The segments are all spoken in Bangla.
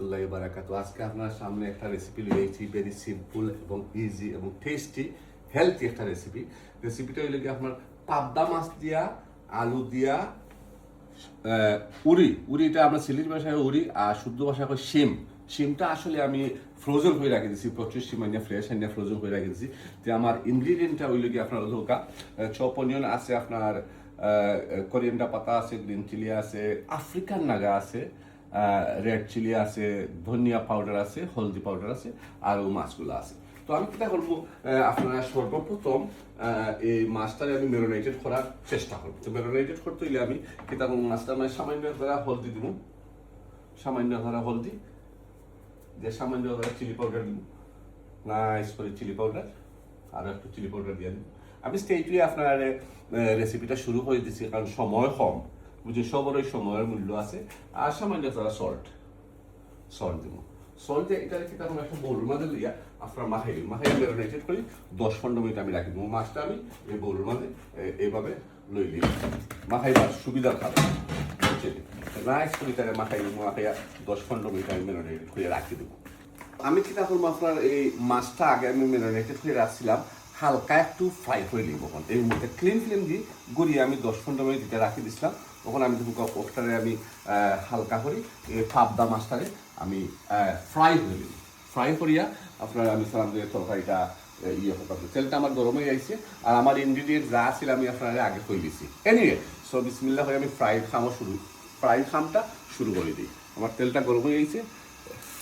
রহমতুল্লাহি ওয়া বারাকাতুহু। আজকে আপনার সামনে একটা রেসিপি লিয়েছি, ভেরি সিম্পল এবং ইজি এবং টেস্টি হেলথি একটা রেসিপি। রেসিপিটা হইলে কি আপনার পাবদা মাছ দিয়া আলু দিয়া উড়িটা আমরা সিলেট ভাষায় উড়ি আর শুদ্ধ ভাষায় কই শিমটা আসলে আমি ফ্রোজেন করে রাখি দিয়েছি, প্রচুর শিম আনিয়া ফ্রেশ আনিয়া ফ্রোজেন করে রাখি দিয়েছি। যে আমার ইনগ্রিডিয়েন্টটা হইলে কি আপনার ধোকা চপ অনিয়ন আছে, আপনার কোরিয়ান্ডার পাতা আছে, গ্রিন চিলি আছে, আফ্রিকান নাগা আছে, রেড চিলি আছে, ধনিয়া পাউডার আছে, হলদি পাউডার আছে, আর মাছগুলো আছে। তো আমি কিটা করবো, আপনারা সর্বপ্রথম এই মাছটারে আমি মেরিনেটেড করার চেষ্টা করবো। তো মেরিনেটেড করতে হইলে আমি কিটা করবো, মাছটা মানে সামান্য ধরা হলদি দিব, সামান্য ধরা হলদি দিয়ে সামান্য ধরা চিলি পাউডার দিব, নাইস করে চিলি পাউডার, আর একটু চিলি পাউডার দিয়ে দিব। আমি স্টেজে আপনার রেসিপিটা শুরু করে দিচ্ছি, কারণ সময় কম, বুঝি সবরই সময়ের মূল্য আছে। আর সামান্য ধরা সল্ট দিব। সল্ট দিয়ে এটা কি তখন একটা বোলের মাঝে দিয়া আপনার মাখাই ম্যারিনেটেড করি 10-15 মিনিট আমি রাখি দেবো। মাছটা আমি এই বোলের মাঝে এইভাবে লই দিই, মাখাইবার সুবিধার কারণে বুঝছেন, নাইস করে তারা মাখাইয়া 10-15 মিনিট আমি ম্যারিনেটেড করে রাখি দেবো। আমি কি তখন আপনার এই মাছটা আগে আমি ম্যারিনেটেড করে রাখছিলাম, হালকা একটু ফ্রাই করে নিব। এই মুহূর্তে ক্লিন দিয়ে গড়িয়ে আমি 10-15 মিনিট দিতে রাখি দিছিলাম। তখন আমি ওটারে আমি হালকা করি পাবদা মাছটারে আমি ফ্রাই করে নিই। ফ্রাই করিয়া আপনার আমি সালাম দিয়ে তরকারিটা ইয়ে করতে, তেলটা আমার গরম হয়ে যাইছে আর আমার ইনগ্রিডিয়েন্ট যা ছিল আমি আপনার আগে করে দিছি। এনিওয়ে সো বিসমিল্লাহ করে আমি ফ্রাই খামটা শুরু করে দিই। আমার তেলটা গরম হয়ে গেছে,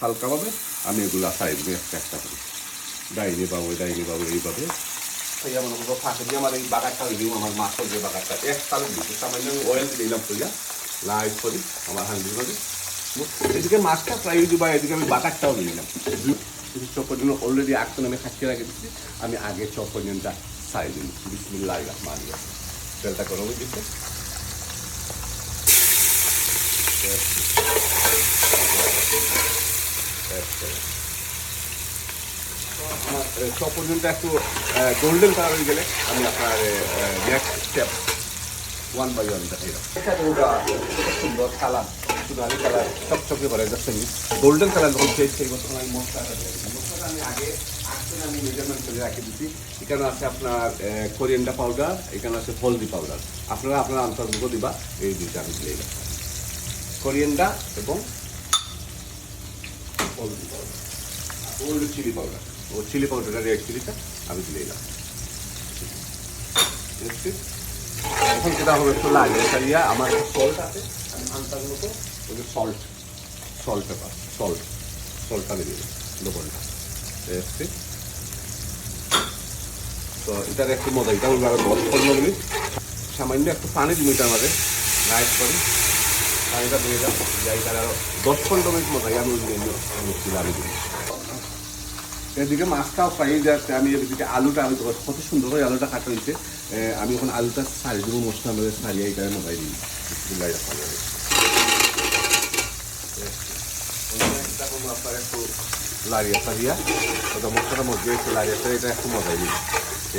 হালকাভাবে আমি এগুলো ফ্রাই দিয়ে একটা করি, ডাইনি পাবো এইভাবে আমার ফাঁকে দিয়ে আমার এই বাগারটা হয়ে দিব। আমার মাছের যে বাগারটা এক তালু দিচ্ছি, সামান্য আমি অয়েল দিলাম করিয়া লাইট করি আমার হান্ডি করে। এদিকে মাছটা ফ্রাই হয়ে দিব, এদিকে আমি বাগারটাও নিয়ে নিলাম। চপনিয়ন অলরেডি এখন আমি খাটিয়ে রাখে দিচ্ছি, আমি আগে চপনিয়নটা ছাড়িয়ে দিই। বিসমিল্লাহির রহমানির রহিম। তেলটা গরম হয়ে দিচ্ছে, আমার চপনিয়নটা একটু গোল্ডেন কালার হয়ে গেলে আমি আপনার নেক্সট স্টেপ 1 by 1 দেখাই দাও। সুন্দর কালার, সোনালি কালার, চকচকে করে যাচ্ছে, গোল্ডেন কালার যখন চেঞ্জ করবো তখন আমি মশলাটা আমি আগে আমি মেজারমেন্ট করে রাখি দিচ্ছি। এখানে আছে আপনার কোরিয়ান্ডার পাউডার, এখানে আছে হলদি পাউডার। আপনারা আপনার আন্তর্ভুক্ত দিবা, এই দুইটা আমি দিয়ে দিলাম, কোরিয়ান্ডার এবং হলদি পাউডার, ওল্ড চিলি পাউডার, ও চিলি পাউডারটা রেড চিলিটা আমি দিয়ে দিলাম। এখন যেটা হবে একটু লাগে সারিয়া আমার সল্ট আছে, আমি আনতার মতো ওই যে সল্টটা দিয়ে দিলাম, লবণটা এসছে। তো এটার একটু মজা, এটা ওইভাবে 10-15 মিনিট সামান্য একটু পানি দিব, এটা আমাদের রাইস করি, পানিটা দিয়ে যাও যাই, তার আরও 10-15 মিনিট মজাই আমি আমি দিই। এদিকে মাছটাও ফ্রাই হয়ে যাচ্ছে, আমি এদিকে আলুটা আমি কত সুন্দর করে আলুটা কাটা হয়েছে, আমি এখন আলুটা ছাড়িয়ে দেবো, মশলা আমাদের ছাড়িয়ে এইটারে মজাই দিই। আপনার একটু লাড়িয়া সারিয়া ওটা মশলাটা মজে একটু লাড়িয়া সারিয়ে এটা একটু মজাই দিই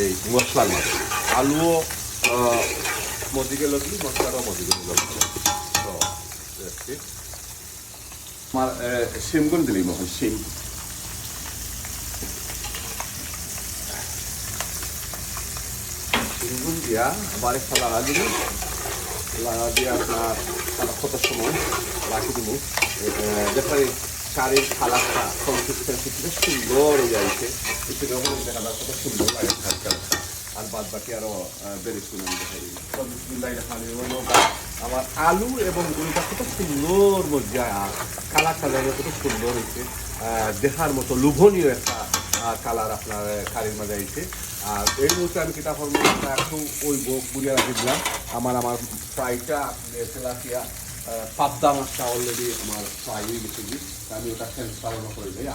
এই মশলার মাঝে। আলুও মজি গেল কি মশলাটাও মজি গেল। তো আমার শিমগুন দিলি মখন শিম দিয়া আবার একটা লাগা দিব, লাগা দিয়ে আপনার কত সময় রাখি দিব, যেখানে শাড়ির খালাটা কনসিস্টেন্সিটা সুন্দর হয়ে যাইছে, একটু যখন দেখা যায় কত সুন্দর লাগে খালটা। আর বাদ বাকি আরও বেড়ে শুনে আমি দেখাই দিই। আমার আলু এবং গুঁড়িটা কত সুন্দর মজায়, আর কালারটা যেন কত সুন্দর হয়েছে, দেখার মতো লোভনীয় একটা কালার আপনার কারির মাঝে আইছে। আর এই মুহূর্তে আমি কিতা করবো, একটু ওই বুড়িয়া রাখি দিলাম। আমার ফ্রাইটা তেলাপিয়া পাবদা মাছটা অলরেডি আমার ফ্রাই হয়ে গেছে, আমি ওটা ট্রান্সফার করে যাই,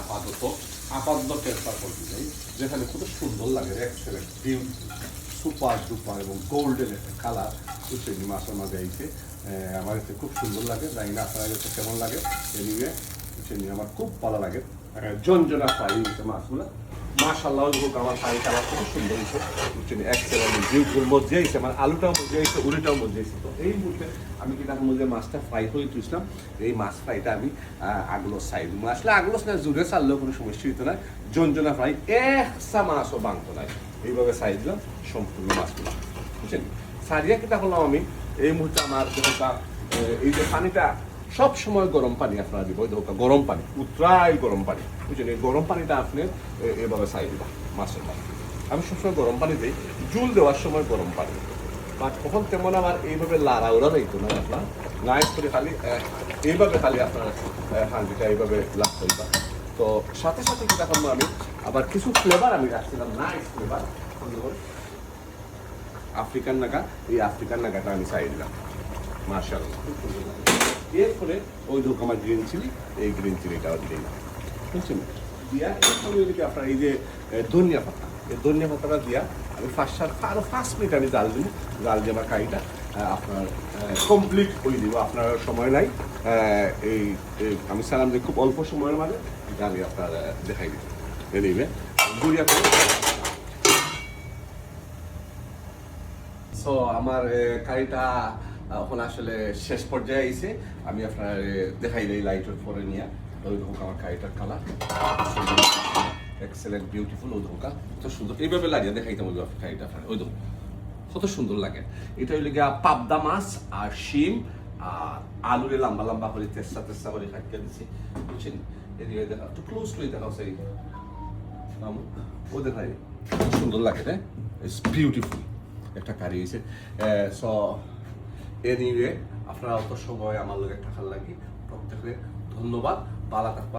আপাতত ট্রান্সফার করতে যাই, যেখানে খুব সুন্দর লাগে, এক্সেলেন্ট সুপার ডুপার এবং গোল্ডেন একটা কালার সেই মাছের মাঝে আইছে। আমার এতে খুব সুন্দর লাগে, জানি না আপনার কাছে কেমন লাগে, এ নিয়ে আমার খুব ভালো লাগে। জনজনা ফ্রাই হয়েছে মাছগুলো, মাশাআল্লাহ হোক আমার পানি কালার খুব সুন্দর হয়েছে বুঝছেন এক্সেলেন্ট বিউটিফুল মজে হয়েছে মানে আলুটাও মজে হয়েছে উড়িটাও মজে হয়েছে তো এই মুহূর্তে আমি কিন্তু মধ্যে মাছটা ফ্রাই করে তুলছিলাম এই মাছ ফ্রাইটা আমি আগুলো সাই দিব আসলে আগুলো না জুড়ে চাললেও কোনো সমস্যা হইতো না জঞ্জনা ফ্রাই একটা মাছও ভাঙতো নাই এইভাবে সাই দিলাম সম্পূর্ণ মাছগুলো বুঝছেন সারিয়া কিটা করলাম আমি এই মুহূর্তে আমার যেটা এই যে পানিটা সব সময় গরম পানি আপনারা দিব গরম পানি উত্তরাই গরম পানি বুঝছেন এই গরম পানিটা আপনি এভাবে চাই দিবা মাছের পানি আমি সবসময় গরম পানি দিই জুল দেওয়ার সময় গরম পানি বাট তখন তেমন আমার এইভাবে লাড়া ওড়া দিত না আপনার নাইস করে খালি এইভাবে খালি আপনার হাঁড়িটা এইভাবে লাভ করবা তো সাথে সাথে কি দেখুন আমি আবার কিছু ফ্লেভার আমি রাখছিলাম নাইস ফ্লেভার আফ্রিকান নাগা এই আফ্রিকান নাগাটা আমি চাই দিলাম মাশাআল্লাহ এরপরে ওই ধরুন আমার গ্রিন চিলি এই গ্রিন চিলিটাও দিলেই না বুঝছেন দিয়া এরপরে ওইদিকে আপনার এই যে ধনিয়া পাতা এই ধনিয়া পাতাটা দিয়া আমি আরও 5 মিনিট আমি জাল দিব জাল দিয়ে আমার কারিটা আপনার কমপ্লিট করে দিব আপনার সময় নাই এই আমি চালাম যে খুব অল্প সময়ের মাঝে আমি আপনার দেখাই দিব নিবে গুড়িয়া করে সো আমার কারিটা এখন আসলে শেষ পর্যায়ে আইছে আমি আপনার দেখাই দিই লাইটের পরে নিয়ে ওই ধোকা আমার কারিটার কালার এক্সেলেন্ট বিউটিফুল ও ধোকা কত সুন্দর এইভাবে লাগিয়ে দেখাইতাম ওই কারিটা আপনার ওই ধোকা কত সুন্দর লাগে এটা হইলে গিয়া পাবদা মাছ আর শিম আর আলুরে লম্বা লম্বা করে তেস্তা করে খাইতে দিচ্ছি বুঝছেন এদিকে দেখা একটু ক্লোজ করে দেখাও সেই ও দেখাই সুন্দর লাগে রে ইটস বিউটিফুল একটা কারি হয়েছে সো এনিওয়ে আপনারা অত সময় আমার লোক একটা ভাল লাগে প্রত্যেকে ধন্যবাদ ভালো থাকবা।